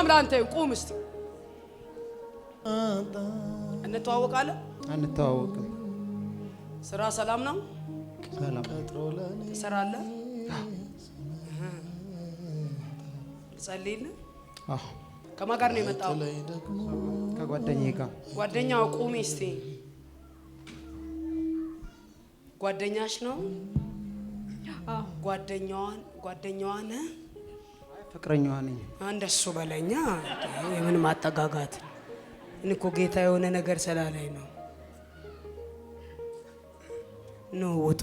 ሰላም ላንተ ቁም እስቲ እንተዋወቃለን አንተዋወቅም ስራ ሰላም ነው ሰላም ትሰራለህ ጸልይልህ ከማን ጋር ነው የመጣው ከጓደኛዬ ጋር ጓደኛው ቁም እስቲ ጓደኛሽ ነው ጓደኛዋን ፍቅረኛዋ ነኝ እንደሱ በለኛ የምን ማጠጋጋት እንኮ ጌታ የሆነ ነገር ስላለኝ ነው ውጡ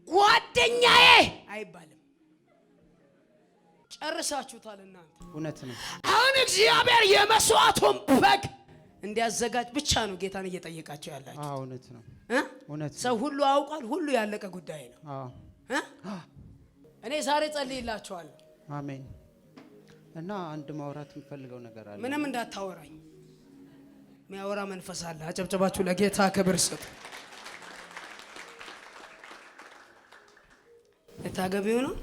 ጓደኛዬ አይባልም ጨርሳችሁታል እናንተ እውነት ነው አሁን እግዚአብሔር የመስዋዕቱን በግ እንዲያዘጋጅ ብቻ ነው ጌታን እየጠየቃቸው ያላችሁ እውነት ነው እውነት ሰው ሁሉ አውቃል ሁሉ ያለቀ ጉዳይ ነው እኔ ዛሬ ጸልይላችኋለሁ አሜን እና አንድ ማውራት የምፈልገው ነገር አለ ምንም እንዳታወራኝ የሚያወራ መንፈስ አለ አጨብጨባችሁ ለጌታ ክብር ስጡ ልታገቢው ነው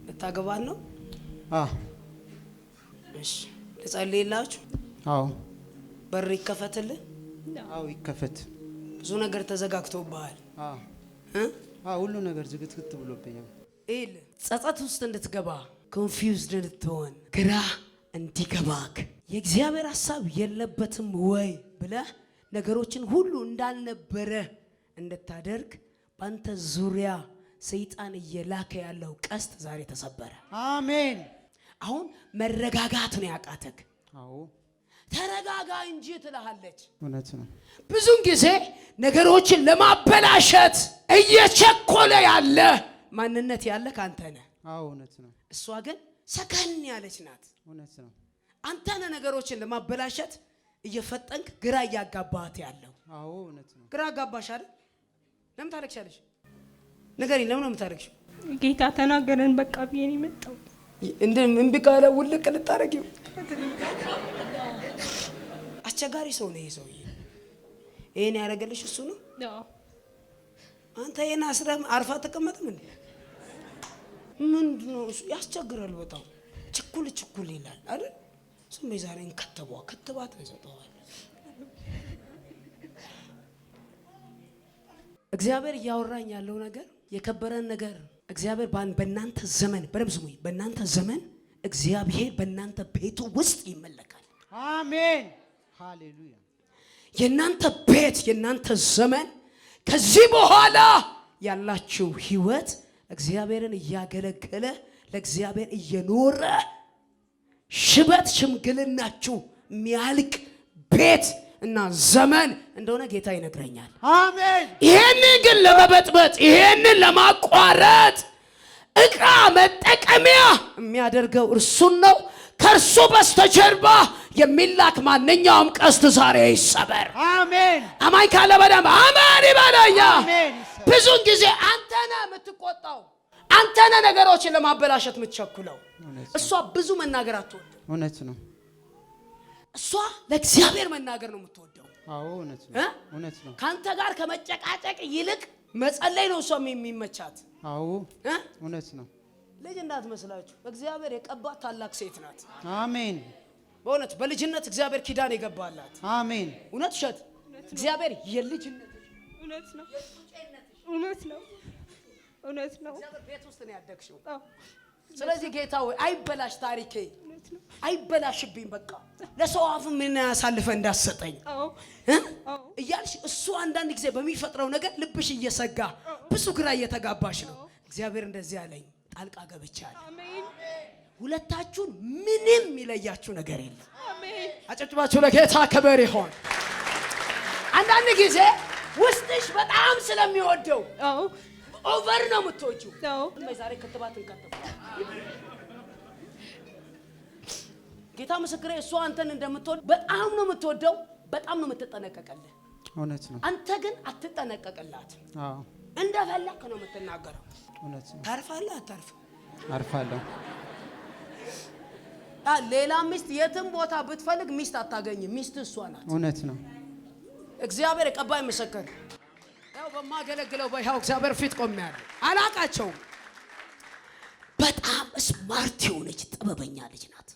ልታገባን ነው እሺ ልጸልይላችሁ በር ይከፈትልህ ይከፈት ብዙ ነገር ተዘጋግቶብሃል ሁሉ ነገር ዝግትግት ብሎብኛል ጸጸት ውስጥ እንድትገባ ኮንፊውዝድ እንድትሆን ግራ እንዲገባክ የእግዚአብሔር ሐሳብ የለበትም ወይ ብለህ ነገሮችን ሁሉ እንዳልነበረ እንድታደርግ ባንተ ዙሪያ ሰይጣን እየላከ ያለው ቀስት ዛሬ ተሰበረ አሜን አሁን መረጋጋት ነው ያቃተክ ተረጋጋ እንጂ ትላለች እውነት ነው ብዙን ጊዜ ነገሮችን ለማበላሸት እየቸኮለ ያለ ማንነት ያለ ካንተ ነህ እውነት ነው እሷ ግን ሰከን ያለች ናት እውነት ነው አንተ ነህ ነገሮችን ለማበላሸት እየፈጠንክ ግራ ያጋባህት ያለው እውነት ነው ግራ አጋባሽ አይደል ለምን ታለቅሻለሽ ነገሪ ለምን ነው የምታለቅሽው ጌታ ተናገረን በቃ ቢየኔ መጣው እምቢ ካለ ውልቅ ልታረጊው አስቸጋሪ ሰው ነው ይሄ ሰውዬ ይሄን ያደረገልሽ እሱ ነው አንተ የና አስረም አርፋ ተቀመጥም እንዴ ምንድነው እሱ ያስቸግራል በጣም ችኩል ይላል አይደል ስም ዛሬን ክትባት እንሰጠዋለን እግዚአብሔር ያወራኝ ያለው ነገር የከበረን ነገር እግዚአብሔር በእናንተ ዘመን በደም ስሙኝ በእናንተ ዘመን እግዚአብሔር በእናንተ ቤቱ ውስጥ ይመለካል አሜን ሃሌሉያ የእናንተ ቤት የእናንተ ዘመን ከዚህ በኋላ ያላችሁ ህይወት እግዚአብሔርን እያገለገለ ለእግዚአብሔር እየኖረ ሽበት ሽምግልናችሁ የሚያልቅ ቤት እና ዘመን እንደሆነ ጌታ ይነግረኛል አሜን ይሄንን ግን ለመበጥበጥ ይሄንን ለማቋረጥ እቃ መጠቀሚያ የሚያደርገው እርሱን ነው ከርሱ በስተጀርባ የሚላክ ማንኛውም ቀስት ዛሬ ይሰበር አሜን አማኝ ካለ በደም አሜን ይበለኛ አሜን ብዙን ጊዜ አንተ ነህ የምትቆጣው አንተ ነህ ነገሮችን ለማበላሸት የምትቸኩለው እሷ ብዙ መናገር አትወድ እውነት ነው እሷ ለእግዚአብሔር መናገር ነው የምትወደው እውነት ነው ካንተ ጋር ከመጨቃጨቅ ይልቅ መጸለይ ነው እሷ የሚመቻት እውነት ነው ልጅ እንዳትመስላችሁ እግዚአብሔር የቀባት ታላቅ ሴት ናት አሜን በእውነት በልጅነት እግዚአብሔር ኪዳን የገባላት አሜን እውነት ሸት እግዚአብሔር የልጅነት እውነት ነው እግዚአብሔር ቤት ውስጥ ነው ያደግሽው ስለዚህ ጌታ ሆይ አይበላሽ ታሪኬ አይበላሽብኝ በቃ ለሰው አፍ ምን ያሳልፈ እንዳሰጠኝ እያልሽ እሱ አንዳንድ ጊዜ በሚፈጥረው ነገር ልብሽ እየሰጋ ብዙ ግራ እየተጋባሽ ነው እግዚአብሔር እንደዚህ ያለኝ ጣልቃ ገብቻለሁ አሜን ሁለታችሁን ምንም ይለያችሁ ነገር የለም አሜን አጨብጭባችሁ ለጌታ ክብር ይሁን አንዳንድ ጊዜ ውስጥሽ በጣም ስለሚወደው ኦቨር ነው የምትወጂው ዛሬ ክትባት እንከተፍ ጌታ ምስክሬ እሷ አንተን እንደምትወድ በጣም ነው የምትወደው በጣም ነው የምትጠነቀቀልህ እውነት ነው አንተ ግን አትጠነቀቅላት እንደፈለክ ነው የምትናገረው እውነት ነው ታርፋለህ አታርፍ አርፋለሁ ሌላ ሚስት የትም ቦታ ብትፈልግ ሚስት አታገኝም ሚስት እሷ ናት እውነት ነው እግዚአብሔር የቀባይ ምስክር ያው በማገለግለው በያው እግዚአብሔር ፊት ቆሜያለሁ አላቃቸው በጣም ስማርት የሆነች ጥበበኛ ልጅ ናት።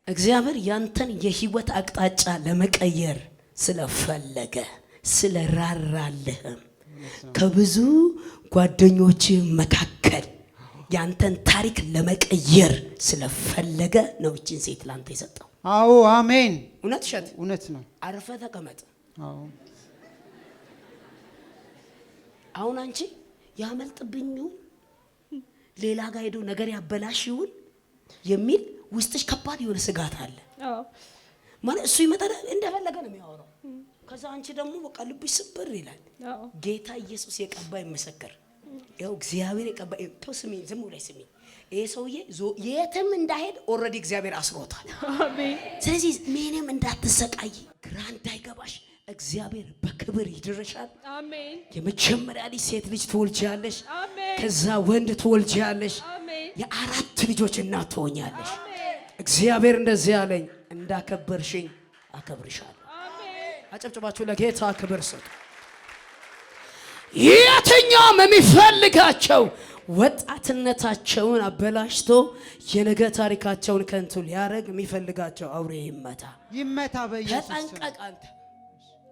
እግዚአብሔር ያንተን የህይወት አቅጣጫ ለመቀየር ስለፈለገ ስለራራልህም ከብዙ ጓደኞች መካከል ያንተን ታሪክ ለመቀየር ስለፈለገ ነው እቺን ሴት ላንተ የሰጠው። አዎ አሜን። እውነት ሸት እውነት ነው። አረፈ ተቀመጥ። አዎ አሁን አንቺ ያመልጥብኝ ሌላ ጋር ሄዶ ነገር ያበላሽ ይሁን የሚል ውስጥሽ ከባድ የሆነ ስጋት አለ። ማለት እሱ ይመጣል እንደፈለገ ነው የሚያወራው። ከዛ አንቺ ደግሞ በቃ ልብሽ ስብር ይላል። ጌታ ኢየሱስ የቀባይ መሰከር ያው እግዚአብሔር የቀባይ ተስሚ ዝም ብለሽ ስሚ። ይሄ ሰውዬ የትም እንዳይሄድ ኦሬዲ እግዚአብሔር አስሮታል። አሜን። ስለዚህ ምንም እንዳትሰቃይ ግራ እንዳይገባሽ እግዚአብሔር በክብር ይድርሻል። አሜን። የመጀመሪያ ልጅ ሴት ልጅ ትወልጃለሽ። አሜን። ከዛ ወንድ ትወልጃለሽ። አሜን። የአራት ልጆች እናት ትሆኛለሽ። አሜን። እግዚአብሔር እንደዚህ ያለኝ እንዳከበርሽኝ አከብርሻለሁ። አሜን። አጨብጭባችሁ ለጌታ ክብር ስጡ። የትኛውም የሚፈልጋቸው ወጣትነታቸውን አበላሽቶ የነገ ታሪካቸውን ከንቱ ሊያረግ የሚፈልጋቸው አውሬ ይመታ በኢየሱስ ተጠንቀቅ።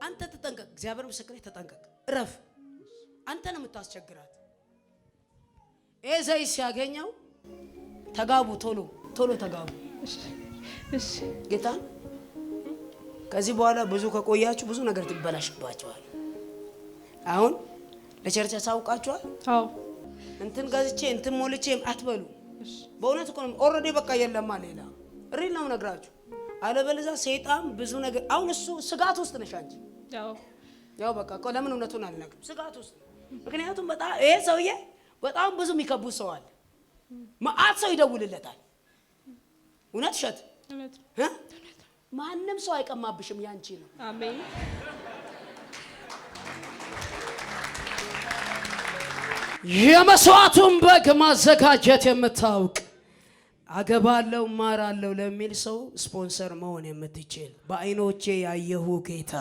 አንተ ተጠንቀቅ። እግዚአብሔር ምስክሬ ተጠንቀቅ። እረፍ። አንተ ነው የምታስቸግራት። ኤዛይ ሲያገኘው ተጋቡ፣ ቶሎ ተጋቡ። እሺ ጌታ ከዚህ በኋላ ብዙ ከቆያችሁ ብዙ ነገር ትበላሽባችኋል። አሁን ለቸርች አሳውቃችኋል። አዎ እንትን ገዝቼ እንትን ሞልቼ አትበሉ። በእውነት እኮ ነው። ኦሬዲ በቃ የለማ ሌላ ሪል ነው ነግራችሁ። አለበለዚያ ሰይጣን ብዙ ነገር አሁን እሱ ስጋት ውስጥ ነሽ አንቺ። ያው በቃ እኮ ለምን እውነቱን አልነግርም። ስጋት ውስጥ ምክንያቱም በጣም ይሄ ሰውዬ በጣም ብዙ የሚከቡት ሰው አለ። ማአት ሰው ይደውልለታል። እውነት ሸት ማንም ሰው አይቀማብሽም። ያንቺ ነው። አሜን። የመስዋዕቱን በግ ማዘጋጀት የምታውቅ አገባለው ማራለው ለሚል ሰው ስፖንሰር መሆን የምትችል በአይኖቼ ያየሁ ጌታ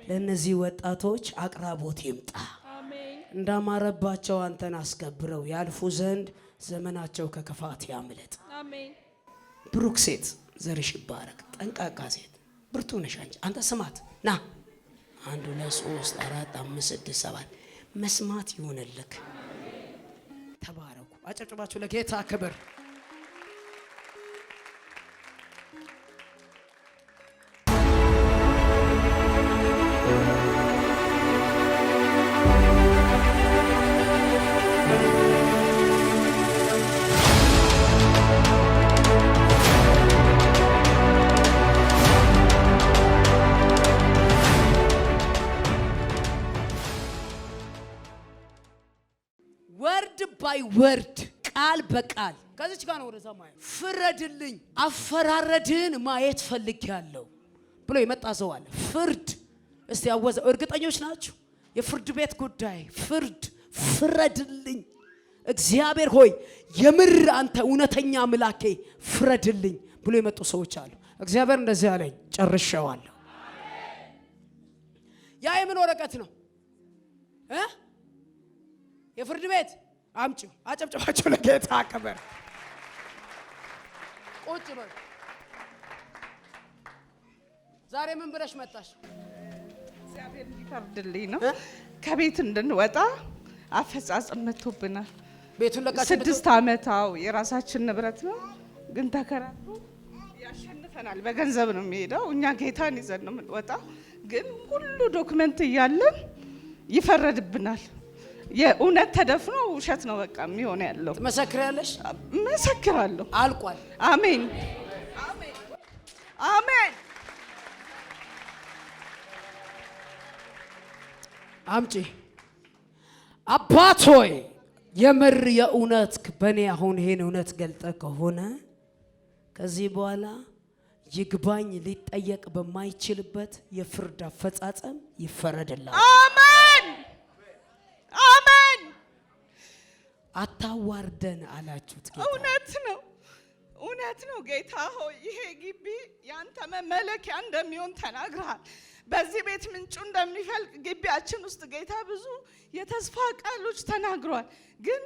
ለነዚህ ወጣቶች አቅራቦት ይምጣ። አሜን። እንዳማረባቸው አንተን አስከብረው ያልፉ ዘንድ ዘመናቸው ከክፋት ያምልጥ። አሜን። ብሩክ ሴት ዘርሽ ይባረክ። ጠንቃቃ ሴት ብርቱ ነሽ አንቺ። አንተ ስማት ና 1 2 3 4 5 6 7 መስማት ይሆንልክ። ተባረኩ። አጨብጭባችሁ ለጌታ ክብር። ወርድ ባይ ወርድ ቃል በቃል ከዚች ጋር ነው ወደ ሰማይ ፍረድልኝ፣ አፈራረድን ማየት ፈልጊያለሁ ብሎ የመጣ ሰው አለ። ፍርድ እስቲ ያወዘ እርግጠኞች ናችሁ? የፍርድ ቤት ጉዳይ ፍረድልኝ። እግዚአብሔር ሆይ የምር አንተ እውነተኛ አምላኬ ፍረድልኝ ብሎ የመጡ ሰዎች አሉ። እግዚአብሔር እንደዚህ አለኝ፣ ጨርሼዋለሁ። ያ የምን ወረቀት ነው? የፍርድ ቤት አምጪው። አጨብጨባቸው ለጌታ ክብር። ቁጭ በል። ዛሬ ምን ብለሽ መጣሽ? እግዚአብሔር እንዲፈርድልኝ ነው። ከቤት እንድንወጣ አፈጻጸም መጥቶብናል። ቤቱን ለቃችሁ 6 ዓመታው የራሳችን ንብረት ነው፣ ግን ተከራክሮ ያሸንፈናል። በገንዘብ ነው የሚሄደው። እኛ ጌታን ይዘን ነው የምንወጣው፣ ግን ሁሉ ዶክመንት እያለን ይፈረድብናል። የእውነት ተደፍኖ ውሸት ነው በቃ የሚሆነ ያለው። ትመሰክሪያለሽ? መሰክራለሁ። አልቋል። አሜን አሜን አሜን። አምጪ። አባት ሆይ የምር የእውነት በእኔ አሁን ይሄን እውነት ገልጠ ከሆነ ከዚህ በኋላ ይግባኝ ሊጠየቅ በማይችልበት የፍርድ አፈጻጸም ይፈረድላል። አሜን አሜን። አታዋርደን አላችሁት ጌታ። እውነት ነው ጌታ ሆይ ይሄ ግቢ ያንተ መመለኪያ እንደሚሆን ተናግረሃል። በዚህ ቤት ምንጩ እንደሚፈልቅ ግቢያችን ውስጥ ጌታ ብዙ የተስፋ ቃሎች ተናግሯል። ግን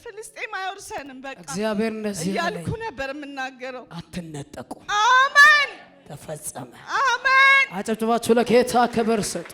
ፍልስጤም አይወርሰንም በቃ እግዚአብሔር እንደዚህ እያልኩ ነበር የምናገረው። አትነጠቁ። አሜን። ተፈጸመ። አሜን። አጨብጭባችሁ ለጌታ ክብር ስጡ።